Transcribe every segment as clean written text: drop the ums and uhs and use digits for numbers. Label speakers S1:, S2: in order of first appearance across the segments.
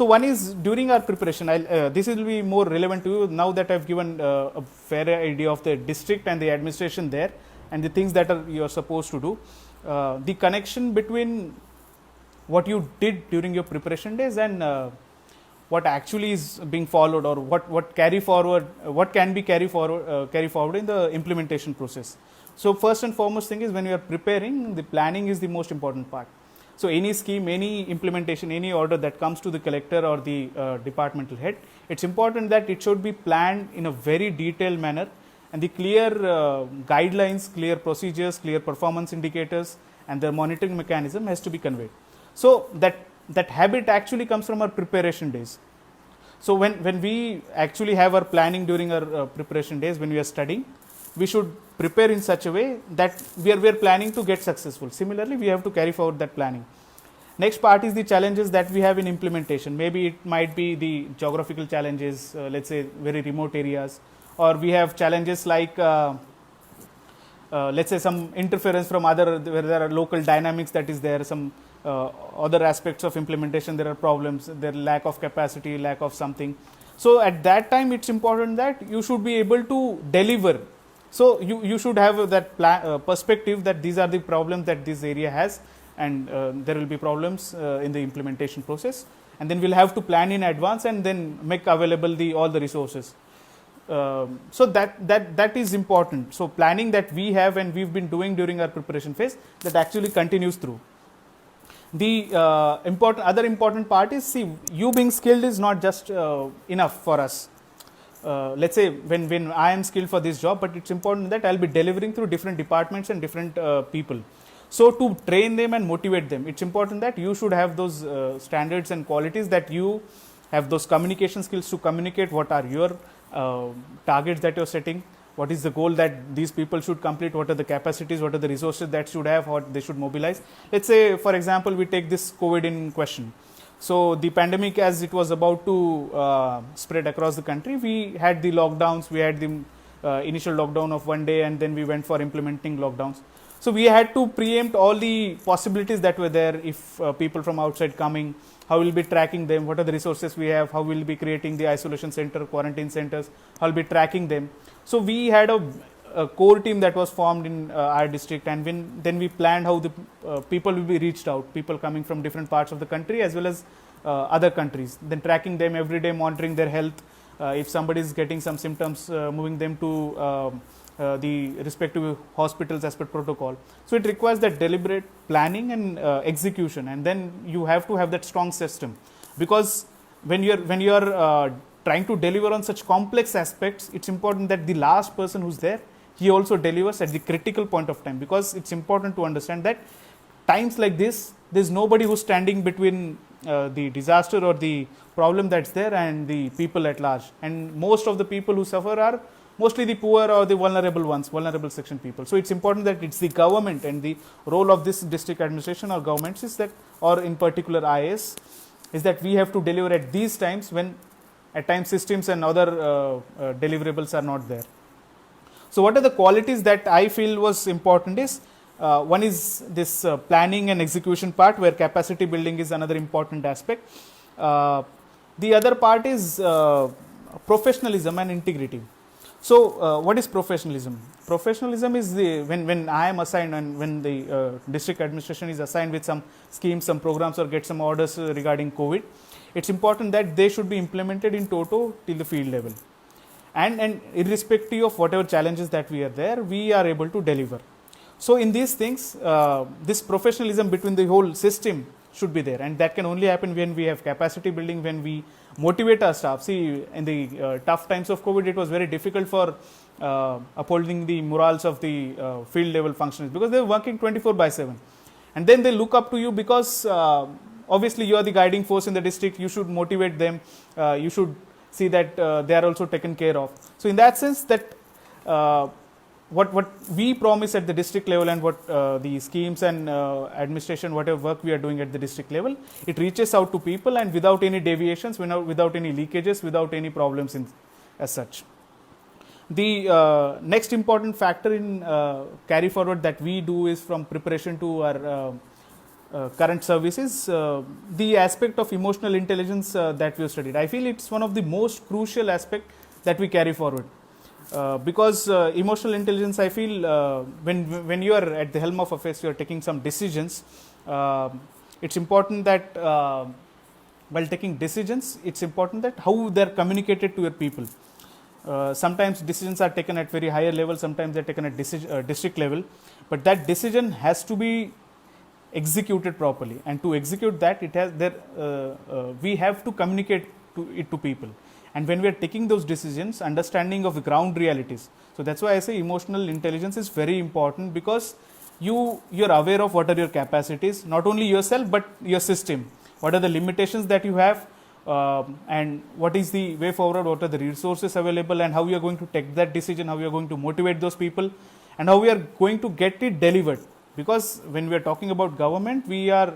S1: So one is during our preparation, this will be more relevant to you now that I've given a fair idea of the district and the administration there and the things that you are supposed to do. The connection between what you did during your preparation days and what actually is being followed, or what carry forward, what can be carry forward in the implementation process. So first and foremost thing is, when you are preparing, the planning is the most important part. So any scheme, any implementation, any order that comes to the collector or the departmental head, it's important that it should be planned in a very detailed manner, and the clear guidelines, clear procedures, clear performance indicators and the monitoring mechanism has to be conveyed. So that habit actually comes from our preparation days. So when we actually have our planning during our preparation days, when we are studying, we should prepare in such a way that we are planning to get successful. Similarly, we have to carry forward that planning. Next part is the challenges that we have in implementation. Maybe it might be the geographical challenges, let's say very remote areas, or we have challenges like let's say some interference from other, where there are local dynamics that is there, some other aspects of implementation, there are problems, there lack of capacity, lack of something. So at that time, it's important that you should be able to deliver. So you should have that perspective that these are the problems that this area has, and there will be problems in the implementation process, and then we'll have to plan in advance and then make available all the resources. So that is important. So planning that we have and we've been doing during our preparation phase, that actually continues through. The other important part is, see, you being skilled is not just enough for us. Let's say when I am skilled for this job, but it's important that I'll be delivering through different departments and different people. So to train them and motivate them, it's important that you should have those standards and qualities, that you have those communication skills to communicate what are your targets that you're setting, what is the goal that these people should complete, what are the capacities, what are the resources that should have, what they should mobilize. Let's say, for example, we take this COVID in question. So the pandemic, as it was about to spread across the country, we had the lockdowns, we had the initial lockdown of 1 day, and then we went for implementing lockdowns. So we had to preempt all the possibilities that were there. If people from outside coming, how we'll be tracking them, what are the resources we have, how we'll be creating the isolation center, quarantine centers, how we'll be tracking them. So we had a core team that was formed in our district, and then we planned how the people will be reached out, people coming from different parts of the country as well as other countries, then tracking them every day, monitoring their health. If somebody is getting some symptoms, moving them to the respective hospitals as per protocol. So it requires that deliberate planning and execution, and then you have to have that strong system, because when you are trying to deliver on such complex aspects, it's important that the last person who's there, he also delivers at the critical point of time, because it's important to understand that times like this, there's nobody who's standing between the disaster or the problem that's there and the people at large, and most of the people who suffer are mostly the poor or the vulnerable ones, vulnerable section people. So it's important that it's the government, and the role of this district administration or governments is that, or in particular IAS, is that we have to deliver at these times when at times systems and other deliverables are not there. So what are the qualities that I feel was important is, one is this planning and execution part, where capacity building is another important aspect. The other part is professionalism and integrity. So what is professionalism? Professionalism is when I am assigned, and when the district administration is assigned with some schemes, some programs, or get some orders regarding COVID, it's important that they should be implemented in toto till the field level. And irrespective of whatever challenges that we are there, we are able to deliver. So in these things, this professionalism between the whole system should be there, and that can only happen when we have capacity building, when we motivate our staff. See, in the tough times of COVID, it was very difficult for upholding the morals of the field level functionaries, because they were working 24/7, and then they look up to you, because obviously you are the guiding force in the district. You should motivate them, you should see that they are also taken care of. So in that sense, that what we promise at the district level, and what the schemes and administration, whatever work we are doing at the district level, it reaches out to people, and without any deviations, without any leakages, without any problems as such. The next important factor in carry forward that we do is from preparation to our current services, the aspect of emotional intelligence that we have studied. I feel it's one of the most crucial aspect that we carry forward. Because emotional intelligence, I feel when you are at the helm of affairs, you are taking some decisions. It's important that while taking decisions, it's important that how they are communicated to your people. Sometimes decisions are taken at very higher level, sometimes they're taken at district level, but that decision has to be executed properly, and to execute that, it has there we have to communicate to people. And when we are taking those decisions, understanding of the ground realities. So that's why I say emotional intelligence is very important, because you're aware of what are your capacities, not only yourself but your system. What are the limitations that you have, and what is the way forward, what are the resources available, and how you are going to take that decision, how you are going to motivate those people, and how we are going to get it delivered. Because when we are talking about government, we are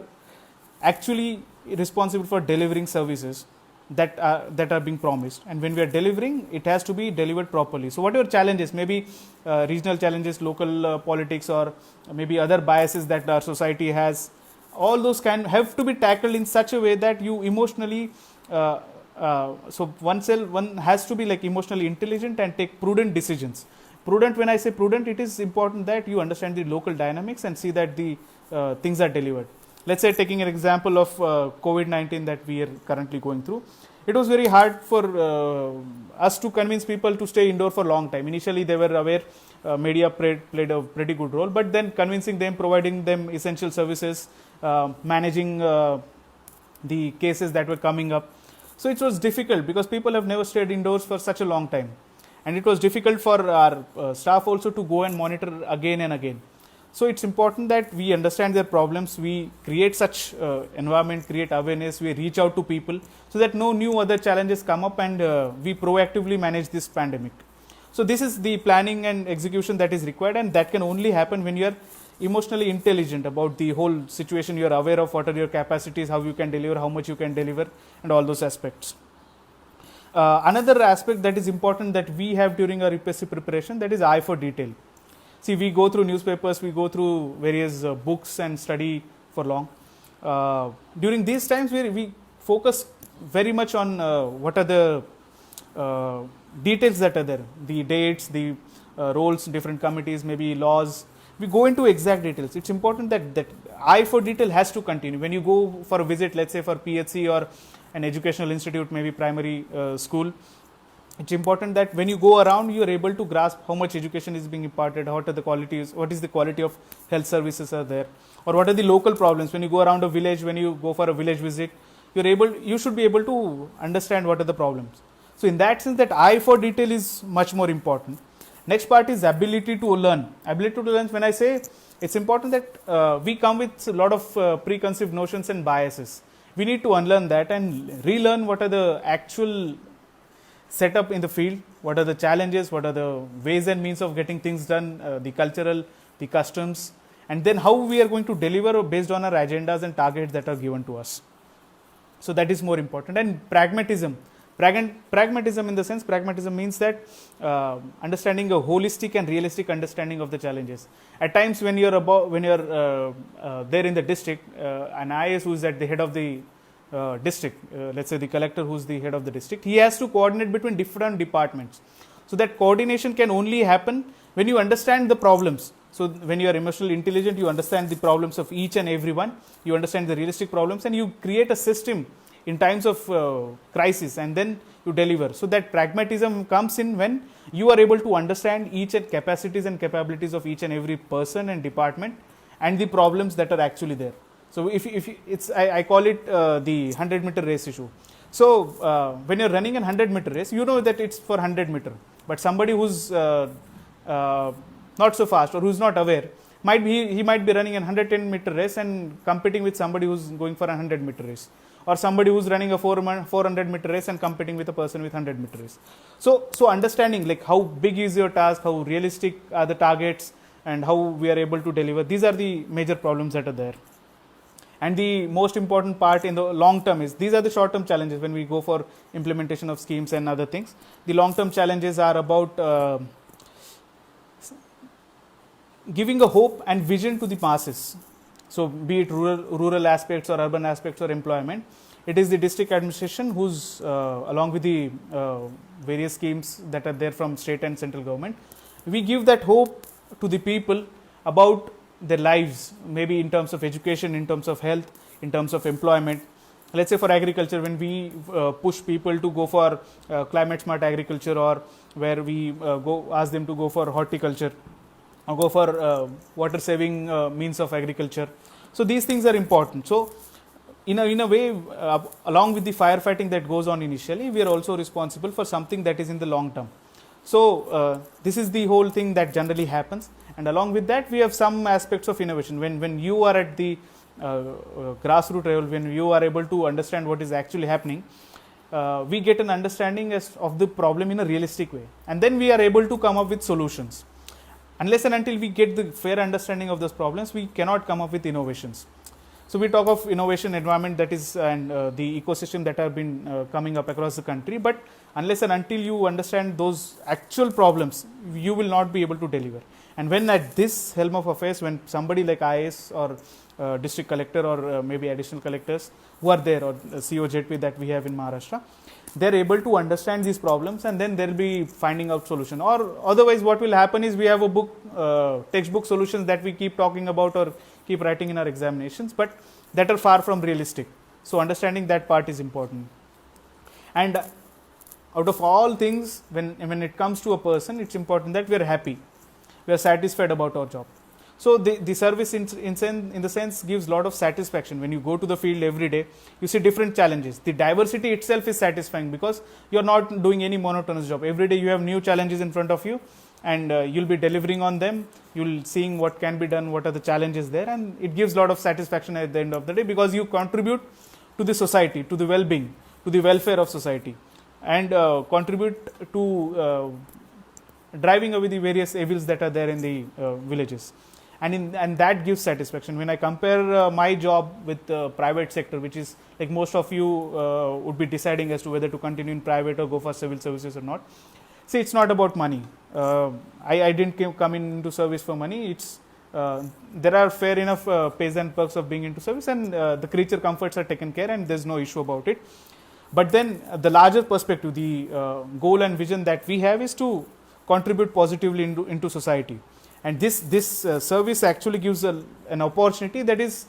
S1: actually responsible for delivering services that are being promised, and when we are delivering, it has to be delivered properly. So whatever challenges, maybe regional challenges, local politics, or maybe other biases that our society has, all those can have to be tackled in such a way that you emotionally so one has to be like emotionally intelligent and take prudent decisions. Prudent, when I say prudent, it is important that you understand the local dynamics and see that the things are delivered. Let's say, taking an example of COVID-19 that we are currently going through, it was very hard for us to convince people to stay indoor for a long time. Initially, they were aware, media played a pretty good role, but then convincing them, providing them essential services, managing the cases that were coming up. So it was difficult, because people have never stayed indoors for such a long time. And it was difficult for our staff also to go and monitor again and again. So it's important that we understand their problems, we create such environment, create awareness, we reach out to people, so that no new other challenges come up, and we proactively manage this pandemic. So this is the planning and execution that is required, and that can only happen when you are emotionally intelligent about the whole situation. You are aware of what are your capacities, how you can deliver, how much you can deliver, and all those aspects. Another aspect that is important that we have during our UPSC preparation, that is eye for detail. See, we go through newspapers, we go through various books and study for long. During these times, we focus very much on what are the details that are there, the dates, the roles, different committees, maybe laws. We go into exact details. It's important that eye for detail has to continue. When you go for a visit, let's say for PHC or an educational institute, maybe primary school, it's important that when you go around, you are able to grasp how much education is being imparted, what is the quality of health services are there, or what are the local problems. When you go around a village, when you go for a village visit, you should be able to understand what are the problems. So in that sense, that eye for detail is much more important. Next part is ability to learn. Ability to learn, when I say, it's important that we come with a lot of preconceived notions and biases. We need to unlearn that and relearn what are the actual setup in the field, what are the challenges, what are the ways and means of getting things done, the cultural, the customs, and then how we are going to deliver based on our agendas and targets that are given to us. So that is more important. And pragmatism. Pragmatism, in the sense, pragmatism means that understanding a holistic and realistic understanding of the challenges. At times, when you're there in the district, an IAS who is at the head of the district, let's say the collector who's the head of the district, he has to coordinate between different departments. So that coordination can only happen when you understand the problems. So when you are emotionally intelligent, you understand the problems of each and every one, you understand the realistic problems, and you create a system in times of crisis, and then you deliver. So that pragmatism comes in when you are able to understand each and capacities and capabilities of each and every person and department, and the problems that are actually there. So if it's, I call it the 100-meter race issue. So when you're running a 100-meter race, you know that it's for 100 meter, but somebody who's not so fast or who's not aware, he might be running a 110-meter race and competing with somebody who's going for a 100-meter race, or somebody who's running a 400-meter race and competing with a person with 100-meter race. So understanding like how big is your task, how realistic are the targets, and how we are able to deliver. These are the major problems that are there. And the most important part in the long term is, these are the short term challenges when we go for implementation of schemes and other things. The long term challenges are about giving a hope and vision to the masses. So be it rural aspects or urban aspects or employment, it is the district administration who's along with the various schemes that are there from state and central government, we give that hope to the people about their lives, maybe in terms of education, in terms of health, in terms of employment. Let's say for agriculture, when we push people to go for climate smart agriculture, or where we go ask them to go for horticulture or go for water saving means of agriculture. So these things are important. So in a way, along with the firefighting that goes on initially, we are also responsible for something that is in the long term. So this is the whole thing that generally happens, and along with that we have some aspects of innovation. When you are at the grassroots level, when you are able to understand what is actually happening, we get an understanding of the problem in a realistic way, and then we are able to come up with solutions. Unless and until we get the fair understanding of those problems, we cannot come up with innovations. So we talk of innovation environment, that is, and the ecosystem that have been coming up across the country, but unless and until you understand those actual problems, you will not be able to deliver. And when at this helm of affairs, when somebody like IAS or district collector or maybe additional collectors who are there, or COZP that we have in Maharashtra, they are able to understand these problems, and then they will be finding out solution. Or otherwise what will happen is, we have a book, textbook solutions that we keep talking about or keep writing in our examinations, but that are far from realistic. So understanding that part is important. And out of all things, when it comes to a person, it's important that we are happy, we are satisfied about our job. So the service in the sense gives a lot of satisfaction. When you go to the field every day, you see different challenges. The diversity itself is satisfying, because you are not doing any monotonous job. Every day you have new challenges in front of you, and you'll be delivering on them. You'll seeing what can be done, what are the challenges there, and it gives a lot of satisfaction at the end of the day, because you contribute to the society, to the well-being, to the welfare of society, and contribute to driving away the various evils that are there in the villages. And that gives satisfaction. When I compare my job with the private sector, which is like most of you would be deciding as to whether to continue in private or go for civil services or not. See, it's not about money. I didn't come into service for money. It's there are fair enough pays and perks of being into service, and the creature comforts are taken care, and there's no issue about it. But then the larger perspective, the goal and vision that we have is to contribute positively into society. And this service actually gives an opportunity that is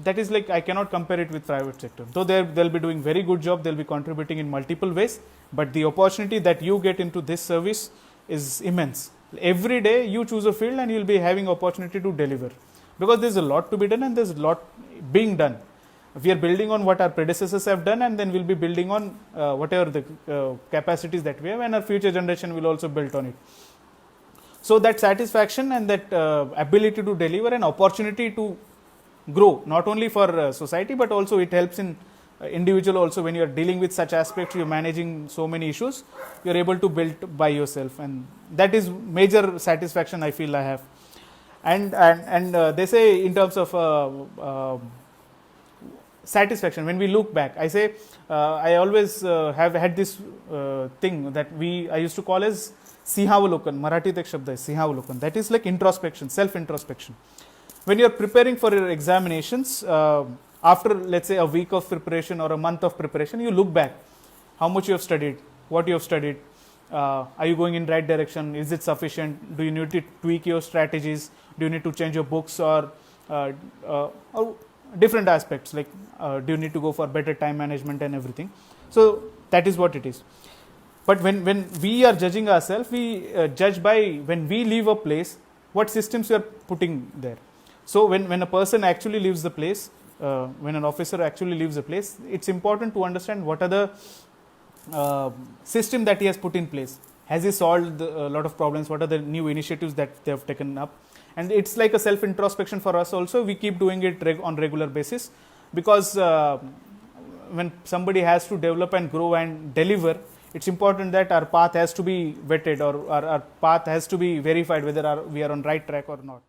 S1: like, I cannot compare it with private sector. Though they'll be doing very good job, they'll be contributing in multiple ways, but the opportunity that you get into this service is immense. Every day you choose a field and you'll be having opportunity to deliver, because there's a lot to be done and there's a lot being done. We are building on what our predecessors have done, and then we'll be building on whatever the capacities that we have, and our future generation will also build on it. So that satisfaction and that ability to deliver, an opportunity to grow, not only for society, but also it helps in individual also. When you are dealing with such aspects, you are managing so many issues, you are able to build by yourself, and that is major satisfaction I feel I have. And they say in terms of satisfaction, when we look back, I say I always have had this thing that I used to call as Sinhavalokan. Marathi ek shabd hai Sinhavalokan. That is like introspection, self-introspection. When you are preparing for your examinations, after let's say a week of preparation or a month of preparation, you look back, how much you have studied, what you have studied, are you going in right direction, is it sufficient, do you need to tweak your strategies, do you need to change your books, or different aspects like do you need to go for better time management and everything. So that is what it is. But when we are judging ourselves, we judge by when we leave a place, what systems we are putting there. So when a person actually leaves the place, when an officer actually leaves the place, it's important to understand what are the system that he has put in place. Has he solved a lot of problems? What are the new initiatives that they have taken up? And it's like a self-introspection for us also. We keep doing it on regular basis, because when somebody has to develop and grow and deliver, it's important that our path has to be vetted, or our path has to be verified whether we are on right track or not.